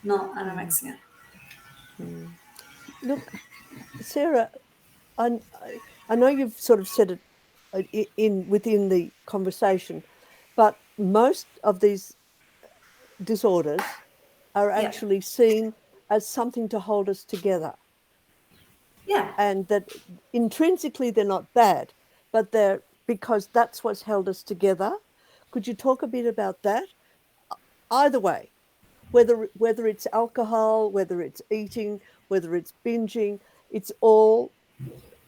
not anorexia. Look, Sarah, I I know you've sort of said it within the conversation, but most of these disorders are Yeah, actually seen as something to hold us together, yeah, and that intrinsically they're not bad, but they're because that's what's held us together. Could you talk a bit about that? Either way, whether it's alcohol, whether it's eating, whether it's binging, it's all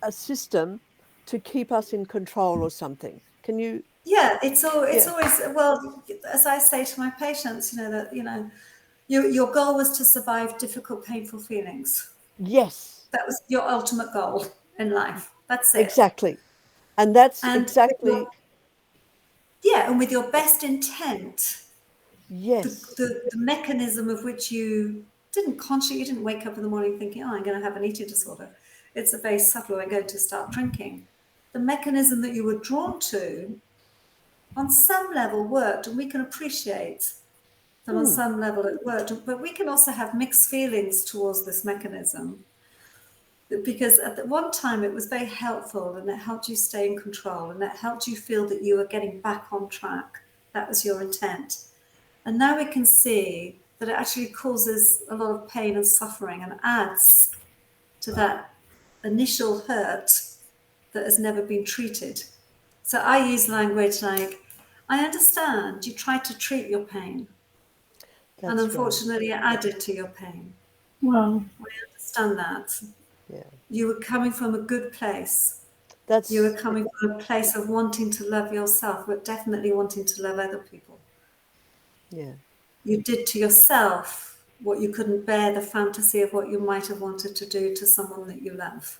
a system to keep us in control or something. Can you? yeah. It's Yeah. always, well, as I say to my patients, that your goal was to survive difficult, painful feelings. Yes, That was your ultimate goal in life. That's it. exactly. And that's And exactly, with your best intent, the, yes, the mechanism of which you didn't wake up in the morning thinking, oh, I'm going to have an eating disorder. It's a very subtle, I'm going to start drinking. the mechanism that you were drawn to on some level worked, and we can appreciate that on some level it worked, but we can also have mixed feelings towards this mechanism, because at the one time it was very helpful and it helped you stay in control and it helped you feel that you were getting back on track. That was your intent. And now we can see that it actually causes a lot of pain and suffering and adds to that initial hurt that has never been treated. So I use language like, I understand you tried to treat your pain. And unfortunately, it added to your pain. Wow. I understand that. Yeah. You were coming from a good place. That's You were coming from a place of wanting to love yourself, but definitely wanting to love other people. Yeah. You did to yourself what you couldn't bear, the fantasy of what you might have wanted to do to someone that you love.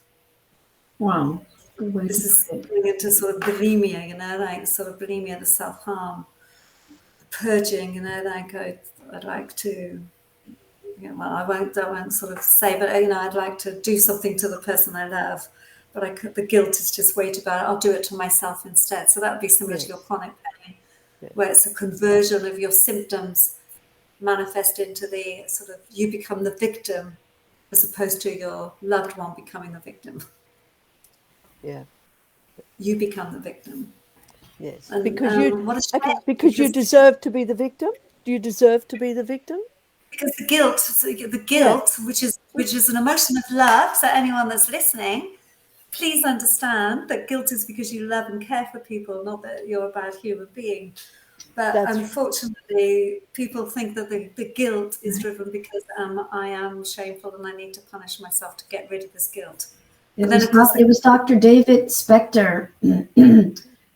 Wow. Good way This to is put it. going into sort of bulimia, you know, like sort of bulimia, the self-harm, the purging, you know, like I'd like to, you know, well, I won't sort of say, but, you know, I'd like to do something to the person I love, but the guilt is just way too bad. I'll do it to myself instead. So that would be similar to your chronic pain, where it's a conversion of your symptoms manifest into the sort of, you become the victim as opposed to your loved one becoming the victim. Yeah. You become the victim. Yes. And, because you deserve to be the victim. Do you deserve to be the victim? Because the guilt, which is an emotion of love. So anyone that's listening, please understand that guilt is because you love and care for people, not that you're a bad human being. But unfortunately, people think that the guilt is driven because I am shameful and I need to punish myself to get rid of this guilt. It was Dr. David Spector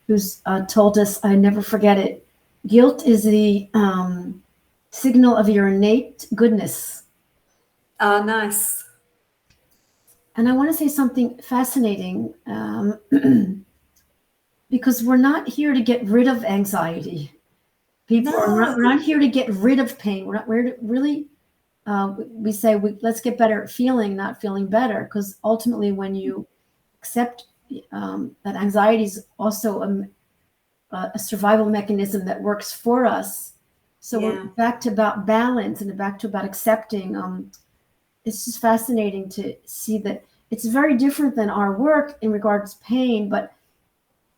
who's told us, I never forget it, guilt is the signal of your innate goodness. Ah, nice. And I want to say something fascinating, because we're not here to get rid of anxiety. People are not here to get rid of pain. We're really, we say, let's get better at feeling, not feeling better. Because ultimately, when you accept that anxiety is also a survival mechanism that works for us. So we're back to about balance and back to about accepting. It's just fascinating to see that it's very different than our work in regards to pain, but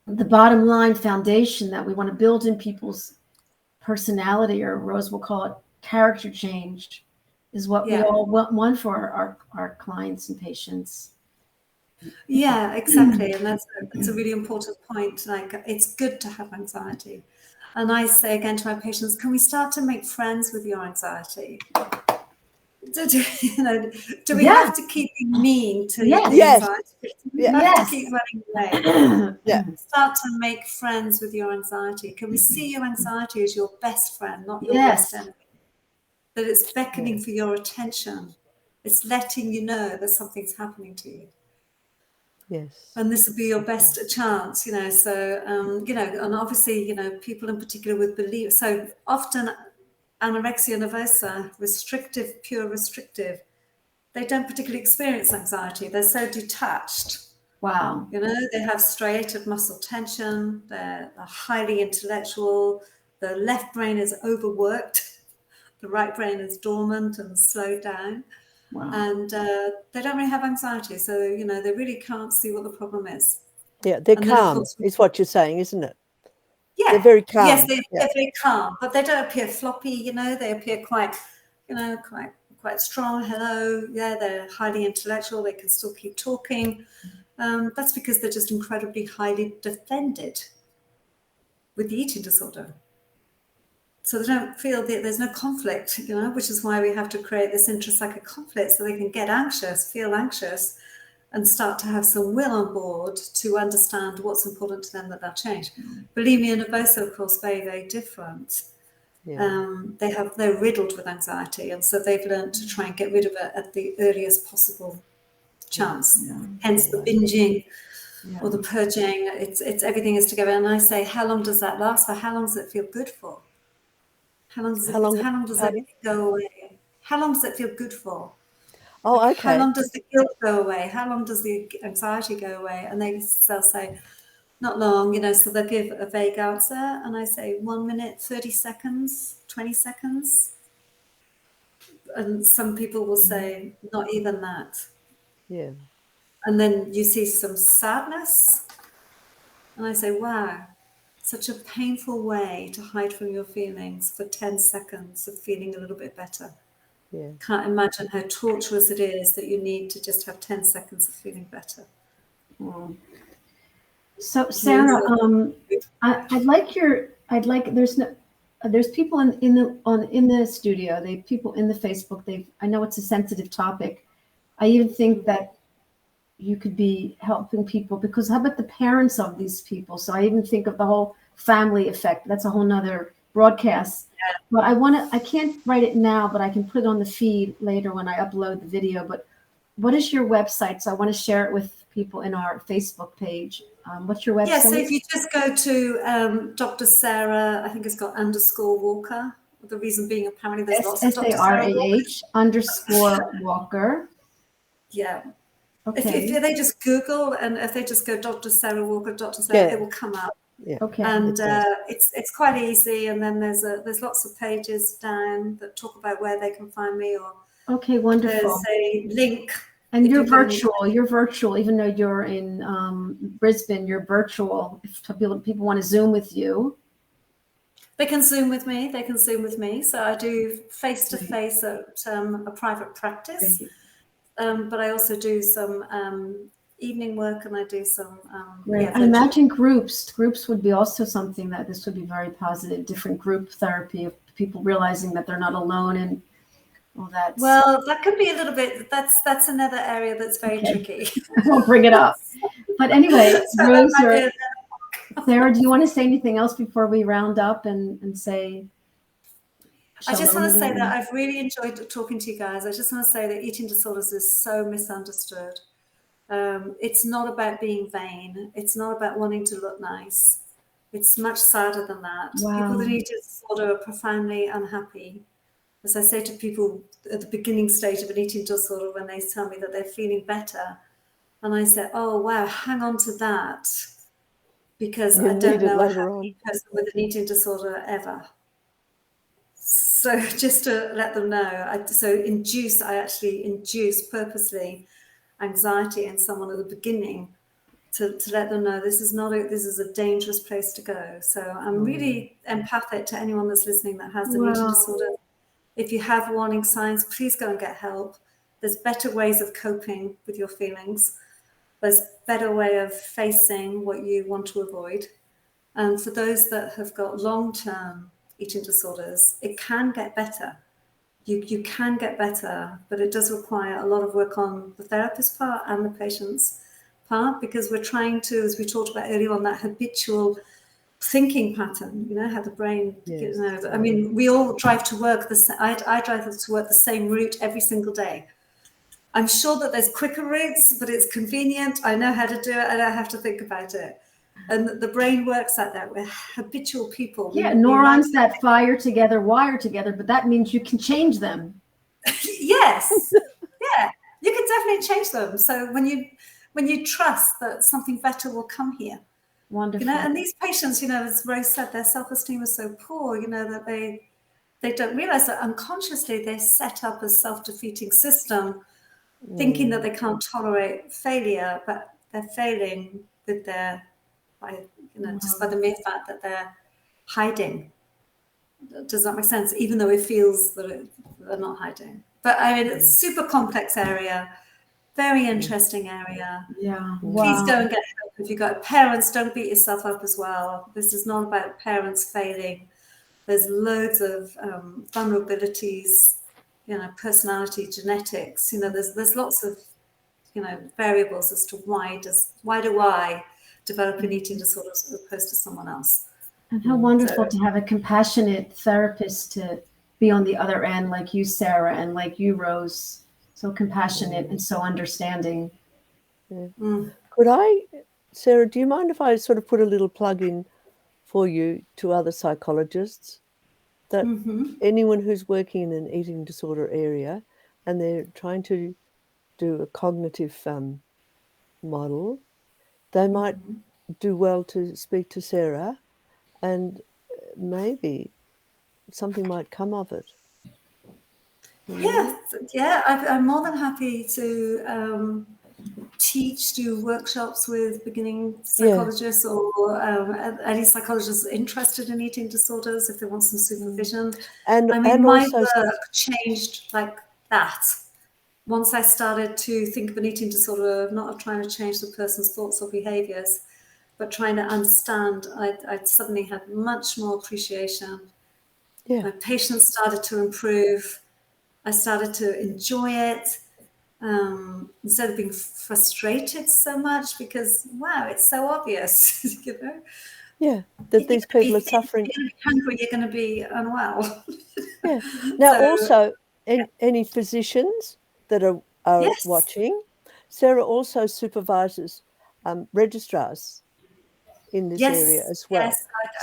the bottom line foundation that we want to build in people's personality, or Rose will call it character change, is what we all want for our clients and patients. Yeah, exactly. And that's a really important point. Like, it's good to have anxiety. And I say again to my patients, can we start to make friends with your anxiety? Do we have to keep being mean to the anxiety? We have to keep running away. Start to make friends with your anxiety. Can we see your anxiety as your best friend, not your worst enemy? That it's beckoning for your attention. It's letting you know that something's happening to you. Yes. And this will be your best chance, you know. So, you know, and obviously, you know, people in particular with bulimia. So often anorexia nervosa, restrictive, pure restrictive, they don't particularly experience anxiety. They're so detached. Wow. You know, they have striated muscle tension. They're highly intellectual. The left brain is overworked. The right brain is dormant and slowed down. Wow. And they don't really have anxiety. So, you know, they really can't see what the problem is. Yeah, they're calm, is what you're saying, isn't it? Yeah. They're very calm. Yes, they're very calm, but they don't appear floppy, you know, they appear quite, you know, quite strong. Hello. Yeah, they're highly intellectual. They can still keep talking. That's because they're just incredibly highly defended with the eating disorder. So they don't feel that there's no conflict, you know, which is why we have to create this intrapsychic conflict so they can get anxious, feel anxious, and start to have some will on board to understand what's important to them, that they'll change. Bulimia nervosa, of course, very, very different. They're riddled with anxiety, and so they've learned to try and get rid of it at the earliest possible chance. Hence the binging or the purging. It's everything is together. And I say, how long does that last for? How long does it feel good for? How long does it go away? How long does it feel good for? Oh, How okay. long does the guilt go away? How long does the anxiety go away? And they'll say, not long, so they'll give a vague answer. And I say 1 minute, 30 seconds, 20 seconds. And some people will say, not even that. Yeah. And then you see some sadness. And I say, wow, such a painful way to hide from your feelings for 10 seconds of feeling a little bit better. Yeah. Can't imagine how torturous it is that you need to just have 10 seconds of feeling better. So Sarah, there's people in the studio. They people in the Facebook. I know it's a sensitive topic. I even think that you could be helping people, because how about the parents of these people? So I even think of the whole family effect. That's a whole nother broadcast. Yeah. But I can't write it now, but I can put it on the feed later when I upload the video. But what is your website? So I want to share it with people in our Facebook page. What's your website? Yeah, so if you just go to Dr. Sarah, I think it's got _Walker. The reason being, apparently there's lots of Dr. Sarah SARAH _Walker. Yeah. Okay. If they just Google, and if they just go Dr. Sarah Walker, Dr. Sarah, it will come up. Yeah. Okay. And it's quite easy. And then there's lots of pages down that talk about where they can find me, or okay, wonderful. There's a link. And you're virtual. You're virtual, even though you're in Brisbane. You're virtual. If people want to Zoom with you, they can Zoom with me. So I do face-to-face at a private practice. But I also do some evening work, and I do some. I imagine groups would be also something that this would be very positive. Different group therapy of people realizing that they're not alone, and all that. Well, that could be a little bit. That's another area that's very tricky. We'll bring it up. But anyway, Rose or Sarah, do you want to say anything else before we round up and say? I just want to say that I've really enjoyed talking to you guys. I just want to say that eating disorders is so misunderstood. It's not about being vain. It's not about wanting to look nice. It's much sadder than that. Wow. People with eating disorder are profoundly unhappy. As I say to people at the beginning stage of an eating disorder, when they tell me that they're feeling better, and I say, oh, wow, hang on to that, because I don't know a happy person with an eating disorder ever. So just to let them know, I actually induce purposely anxiety in someone at the beginning to let them know this is a dangerous place to go. So I'm really empathic to anyone that's listening that has an eating disorder. If you have warning signs, please go and get help. There's better ways of coping with your feelings. There's better way of facing what you want to avoid. And for those that have got long-term eating disorders, it can get better. You can get better, but it does require a lot of work on the therapist part and the patient's part, because we're trying to, as we talked about earlier on, that habitual thinking pattern, how the brain, I mean, we all drive to work. I drive to work the same route every single day. I'm sure that there's quicker routes, but it's convenient. I know how to do it. I don't have to think about it. And the brain works like that. We're habitual people. Yeah, neurons that fire together, wire together, but that means you can change them. Yes. Yeah, you can definitely change them. So when you trust that something better will come here. Wonderful. And these patients, as Rose said, their self-esteem is so poor, that they don't realize that unconsciously they're set up a self-defeating system, thinking that they can't tolerate failure, but they're failing with just by the mere fact that they're hiding. Does that make sense? Even though it feels that they're not hiding. But I mean, it's a super complex area. Very interesting area. Yeah. Please go and get help. If you've got parents, don't beat yourself up as well. This is not about parents failing. There's loads of vulnerabilities, personality, genetics. There's lots of, variables as to why do I develop an eating disorder as opposed to someone else. And how wonderful to have a compassionate therapist to be on the other end, like you, Sarah, and like you, Rose. So compassionate and so understanding. Could I, Sarah, do you mind if I sort of put a little plug in for you to other psychologists, that anyone who's working in an eating disorder area and they're trying to do a cognitive model, they might do well to speak to Sarah, and maybe something might come of it. Yeah, I'm more than happy to do workshops with beginning psychologists or any psychologists interested in eating disorders if they want some supervision. And my also work changed like that. Once I started to think of an eating disorder, not of trying to change the person's thoughts or behaviors, but trying to understand, I suddenly had much more appreciation. My patients started to improve. I started to enjoy it. Instead of being frustrated so much because, wow, it's so obvious, you know? Yeah, that these people are suffering. You're going to be hungry, you're going to be unwell. Yeah. Now, also, any physicians that are watching, Sarah also supervises registrars in this area as well.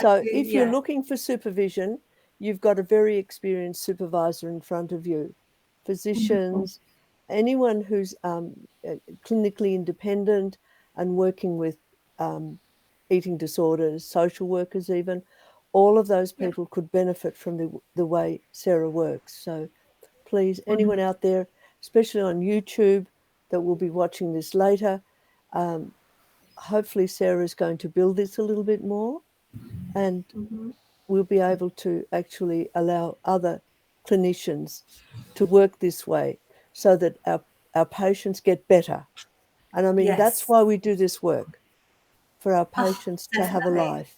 So if you're looking for supervision, you've got a very experienced supervisor in front of you. Physicians, anyone who's clinically independent and working with eating disorders, social workers even, all of those people could benefit from the way Sarah works. So please, anyone out there, especially on YouTube that will be watching this later, hopefully Sarah is going to build this a little bit more, and we'll be able to actually allow other clinicians to work this way so that our patients get better. And I mean, that's why we do this work, for our patients to have a life.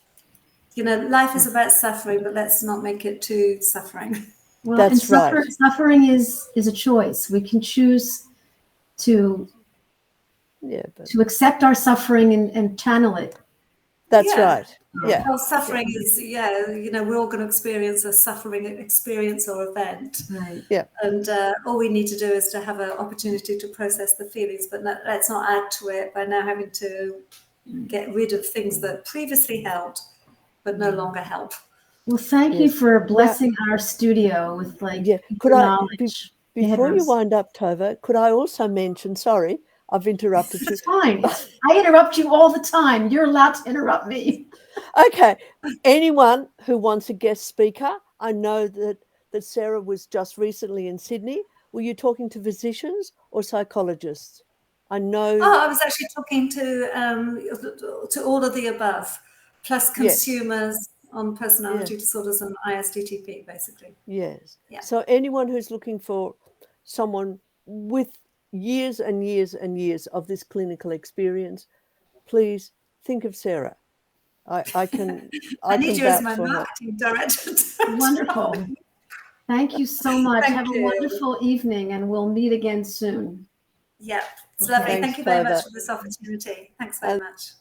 You know, life is about suffering, but let's not make it too suffering. Well, that's right. Suffering is a choice. We can choose to accept our suffering and channel it. That's right. Yeah. Well, suffering is, you know, we're all going to experience a suffering experience or event. Right. Yeah. And all we need to do is to have an opportunity to process the feelings, but let's not add to it by now having to get rid of things that previously helped, but no longer help. Well, thank you for blessing our studio with could I, knowledge. before you wind up, Tova, could I also mention, sorry, I've interrupted you. It's fine. I interrupt you all the time. You're allowed to interrupt me. Okay. Anyone who wants a guest speaker, I know that Sarah was just recently in Sydney. Were you talking to physicians or psychologists? I know. Oh, I was actually talking to all of the above, plus consumers on personality disorders and ISTDP, basically. Yes. Yeah. So anyone who's looking for someone with years and years and years of this clinical experience, please think of Sarah. I can. I need can you as vouch my for her. marketing director. Wonderful. Thank you so much. Thank Have you. a wonderful evening, and we'll meet again soon. Yeah, it's lovely. Thanks, Thank you very Tova. much for this opportunity. Thanks very much.